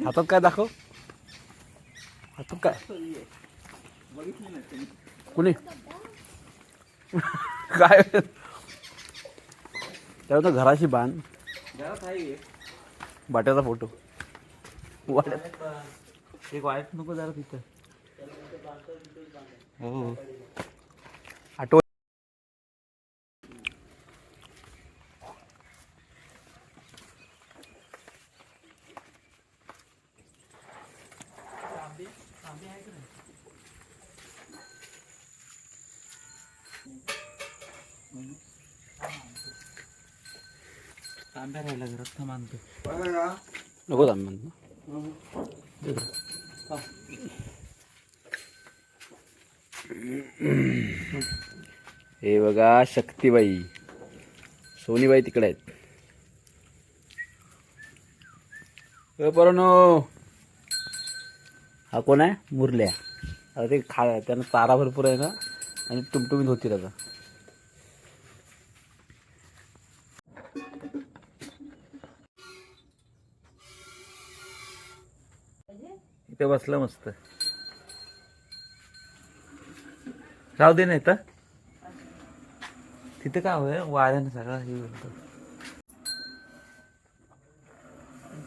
हातात काय दाखव. हातात काय कुणी काय त्याला तर घराशी बांध. बाट्याचा फोटो एक वाईट नको जरा तिथं. हो आठवण. तांब्या राहिला घरात थांब आणतो. नको तांब्या हे बघा शक्तीबाई सोनीबाई तिकडे आहेत. परनो हा कोण आहे? मुरल्या. आता ते त्यांना तारा भरपूर आहे ना आणि टुमटुमीत होती आता. इथे बसलं मस्त. राहू दे नाही तर तिथे काय होय वाऱ्याने सगळं हे होतं.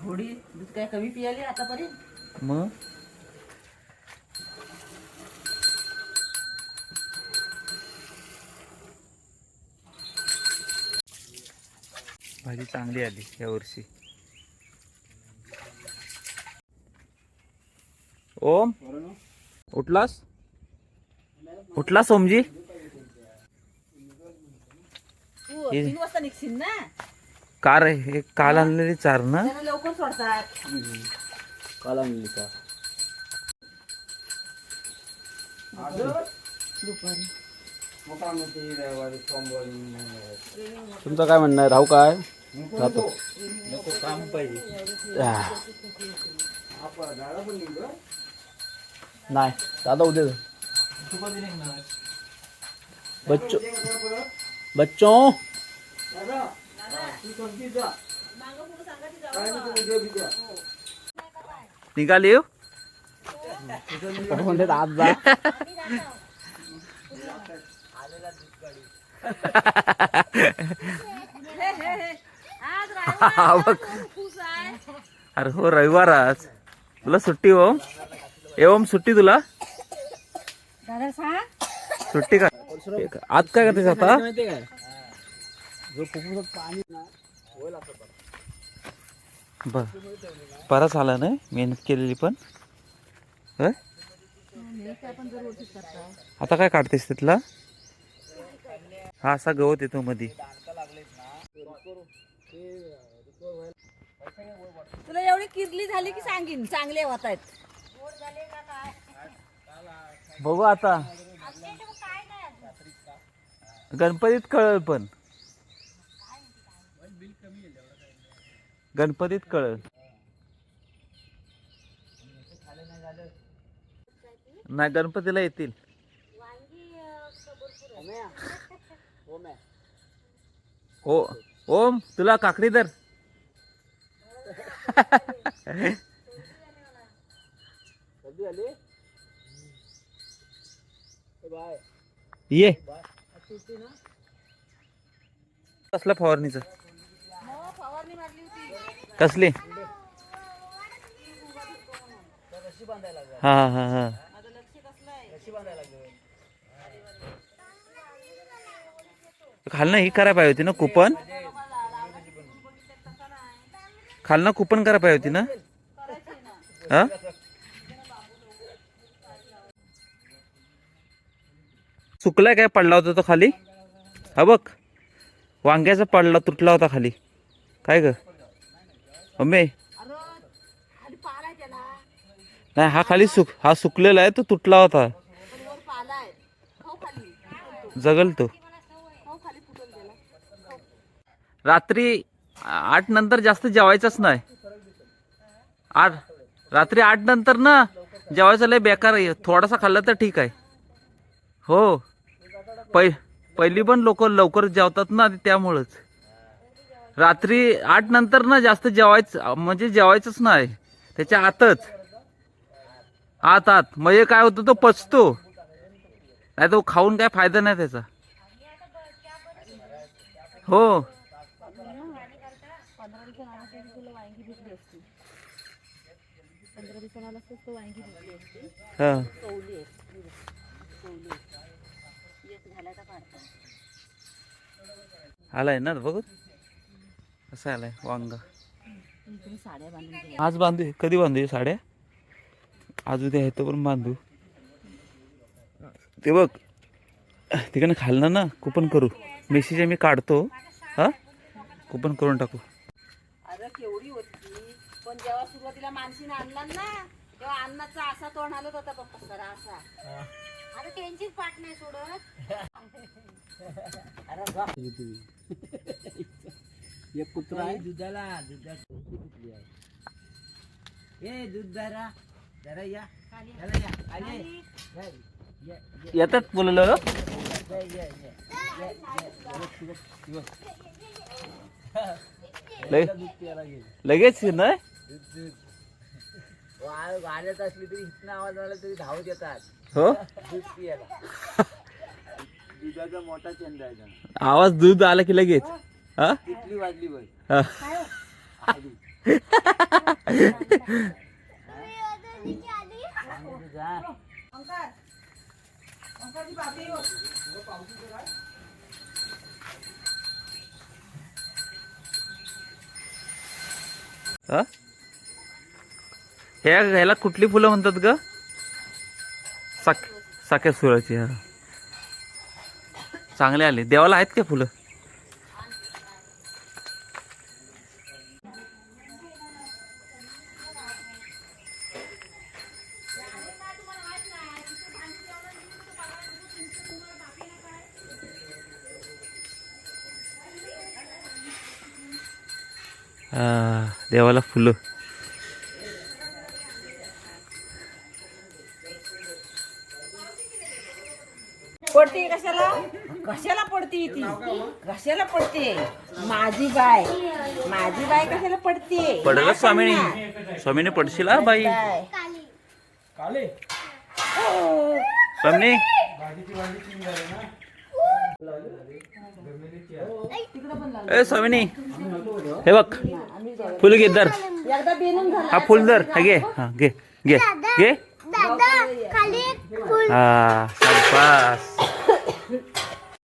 घोडी दूध काय कमी पियाली आतापर्यंत. मग भाजी चांगली आली यावर्षी. ओम उठलास? उठलास ओमजी? 3 वाजता निघशील ना. कार हे काल आणलेली चार ना. त्यांना लवकर सोडतात. काल आणलेली का दुपारी. तुमचं काय म्हणणं आहे? राहू काय? राहतो. काम पाहिजे नाही दादा उद्या बच्चो बच्चों निघाली हो? म्हणते आज जा. अरे हो रविवार आज तुला सुट्टी हो. एवम सुट्टी तुला सुट्टी का? आज काय करतेस आता? बर परत आला नाही मेहनत केलेली पण. आता काय काढतेस तिथला? हा असा गवत येतो मधी. तुला एवढी किरली झाली की सांगीन चांगले होत आहेत. बघू आता गणपतीत कळल. पण गणपतीत कळल. नाही गणपतीला येतील. ओ ओम तुला काकडी दर. ये कसलं फवारणीचं? कसली? हा हा हा खालनं ही करायला पाहिजे होती ना कुपन. खालनं कुपन करायला पाहिजे होती ना. हा सुकलाय काय? पडला होता तो खाली. हा बघ वांग्याचा पडला तुटला होता खाली. काय ग मम्मी? नाही हा खाली हा सुकलेला आहे तो तुटला होता. जगल तो. रात्री 8 नंतर जास्त जेवायचंच नाही. रात्री 8 नंतर ना जेवायचं लय बेकार आहे. थोडासा खाल्लं तर ठीक आहे. हो पहिली पण लोक लवकर जेवतात ना, त्यामुळंच रात्री 8 नंतर ना जास्त म्हणजे जेवायचंच नाही, त्याच्या आतच आत म्हणजे काय होतं, तो पचतो, नाही तो खाऊन काय फायदा नाही त्याचा. हो 15 दिवसांनी तुला वांगी भेटली असती. 15 दिवसांना असतं वांगी भेटली असती. हा कवली आहे. कवली. एक घालायचा काढता. आलाय ना बघ कसं आलाय वांगा. तुम्ही साड्या बांधून घ्या. आज बांधू, कधी बांधू साड्या, आज उद्या येतो पण बांधू. ते बघ तिकडे खालना ना कुपन करू, मेसेज मी काढतो, हा कुपन करून टाकू. अरे केवढी होती, पण जेव्हा सुरुवातीला माणसीने आणला ना, तेव्हा अन्नाचा असा तोंड हालत होता पप्पा जरा असा. अरे त्यांचीच पाठ नाही सोडत. एक कुत्रा आहे दुधाला कुठली आहे. ए दूध जरा जरा या जरा या आले येतात बोललं लगेच ना. गाण्यात असली तरी इथनं आवाज आला तरी धावत येतात. हो दूध पियाला. दुधाचा मोठा चंद आहे. आवाज दूध आला की लगेच हा किती वाजली बघ. हा. हा? ह्याला कुठली फुलं म्हणतात ग? साख्या सुराची. हा चांगले आले. देवाला आहेत का फुलं? देवाला फुलं. पडते कशाला, कशाला पडते ती, कशाला पडते माझी बाय कशाला पडते. पडलं स्वामीने पडशील हा बाई. स्वामिनी ए स्वामिनी हे बघ फुल घे दर. एकदा बेनून झाला. हा फुल दर. हा घे. हा घे घे घे. हा शाबास.